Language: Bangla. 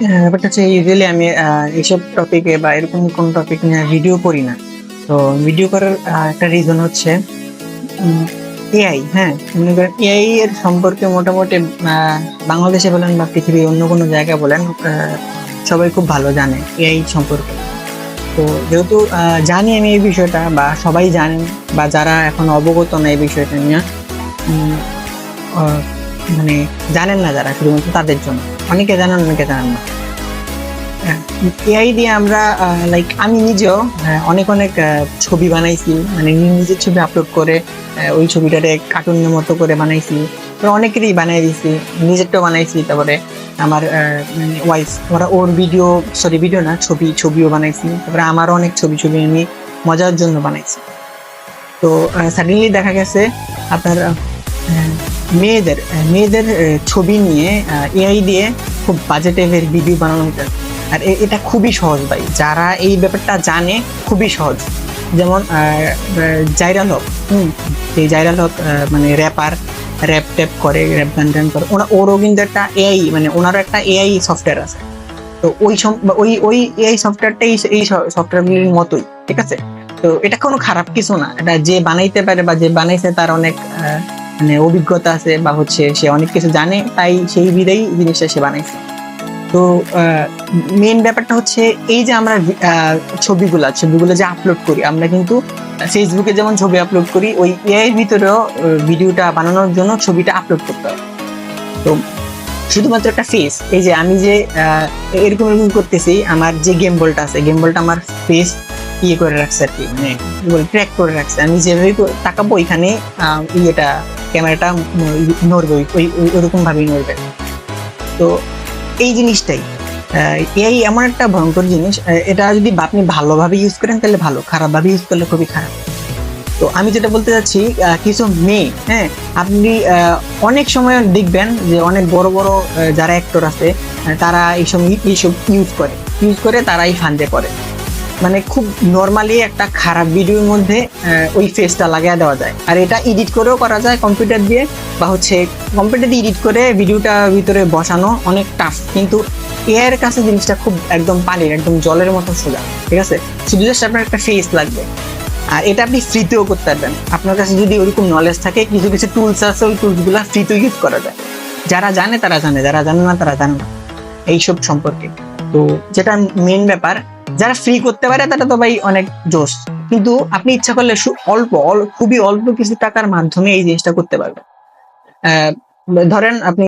ব্যাপারটা হচ্ছে ইউজুয়ালি আমি এইসব টপিকে বা এরকম কোন টপিক নিয়ে ভিডিও করি না। তো ভিডিও করার একটা রিজন হচ্ছে এআই। হ্যাঁ, মনে করেন এআই এর সম্পর্কে মোটামুটি বাংলাদেশে বলেন বা পৃথিবীর অন্য কোনো জায়গায় বলেন, সবাই খুব ভালো জানে এআই সম্পর্কে। তো যেহেতু জানি আমি এই বিষয়টা, বা সবাই জানেন, বা যারা এখন অবগত না এই বিষয়টা নিয়ে, উম, আহ, মানে জানেন না যারা, শুধুমাত্র তাদের জন্য। অনেকে জানেন, অনেকে জানেন না। এআই দিয়ে আমরা লাইক আমি নিজেও অনেক অনেক ছবি বানাইছি, মানে নিজের ছবি আপলোড করে ওই ছবিটারে কার্টুনের মতো করে বানাইছি। তো অনেকেরই বানাই দিছি, নিজেরটাও বানাইছি। তারপরে আমার ওয়াইফ, ওর ভিডিও, সরি ভিডিও না, ছবিও বানাইছি। তারপরে আমারও অনেক ছবি আমি মজার জন্য বানাইছি। তো সাডেনলি দেখা গেছে আপনার মেয়েদের মেয়েদের ছবি নিয়ে এআই দিয়ে খুব বাজেটের ভিডিও বানানো যায়। আর এটা খুবই সহজ ভাই, যারা এই ব্যাপারটা জানে খুবই সহজ। যেমন জাইরাল হক, এই জাইরাল হক মানে র্যাপার, র্যাপ ট্যাপ করে, র্যাপ গান টান করে, ওরও কিন্তু একটা এআই, মানে ওনারও একটা এআই সফটওয়্যার আছে। তো ওই ওই এআই সফটওয়্যারটাই এই সফটওয়্যারগুলির মতোই, ঠিক আছে? তো এটা কোনো খারাপ কিছু না, এটা যে বানাইতে পারে বা যে বানাইছে তার অনেক মানে অভিজ্ঞতা আছে, বা হচ্ছে সে অনেক কিছু জানে, তাই সেই বিধেই জিনিসটা সে বানাইছে। তো মেইন ব্যাপারটা হচ্ছে এই যে আমরা ছবিগুলো যে আপলোড করি, আমরা কিন্তু ফেসবুকে যেমন ছবি আপলোড করি, ওই এআই এর ভিতরেও ভিডিওটা বানানোর জন্য ছবিটা আপলোড করতে হবে। তো শুধুমাত্র একটা ফেস, এই যে আমি যে এরকম এরকম করতেছি, আমার যে গেম বলটা আছে, গেম বলটা আমার ফেস ইয়ে করে রাখছে আর কি, মানে কি বলে, ট্র্যাক করে রাখছে। আমি যেভাবে তাকাবো ওইখানে ইয়েটা, ক্যামেরাটা নড়বে, ওইরকম ভাবেই নড়বে। তো এই জিনিসটাই এআই এমন একটা ভয়ঙ্কর জিনিস, এটা যদি আপনি ভালোভাবে ইউজ করেন তাহলে ভালো, খারাপ ভাবে ইউজ করলে খুবই খারাপ। তো আমি যেটা বলতে চাচ্ছি, কিছু মেয়ে, হ্যাঁ, আপনি অনেক সময় দেখবেন যে অনেক বড় বড় যারা অ্যাক্টর আছে, তারা এইসব ইউজ করে তারাই ফান্দে পড়ে। মানে খুব নর্মালি একটা খারাপ ভিডিওর মধ্যে ওই ফেসটা লাগিয়ে দেওয়া যায়, আর এটা এডিট করেও করা যায় কম্পিউটার দিয়ে, বা হচ্ছে কম্পিউটার দিয়ে এডিট করে ভিডিওটা ভিতরে বসানো অনেক টাফ। কিন্তু এআই এর কাছে জিনিসটা খুব একদম পানির, একদম জলের মতো সোজা, ঠিক আছে? শুধু জাস্ট আপনার একটা ফেস লাগবে, আর এটা আপনি ফ্রিতেও করতে পারবেন। আপনার কাছে যদি ওরকম নলেজ থাকে, কিছু কিছু টুলস আছে, ওই টুলসগুলো ফ্রিতেও ইউজ করা যায়। যারা জানে তারা জানে, যারা জানে না তারা জানে না এইসব সম্পর্কে। তো যেটা মেন ব্যাপার, যারা ফ্রি করতে পারে তারা তো ভাই অনেক জোশ। কিন্তু আপনি ইচ্ছা করলে খুবই অল্প কিছু টাকার মাধ্যমে এই জিনিসটা করতে পারবেন। ধরেন আপনি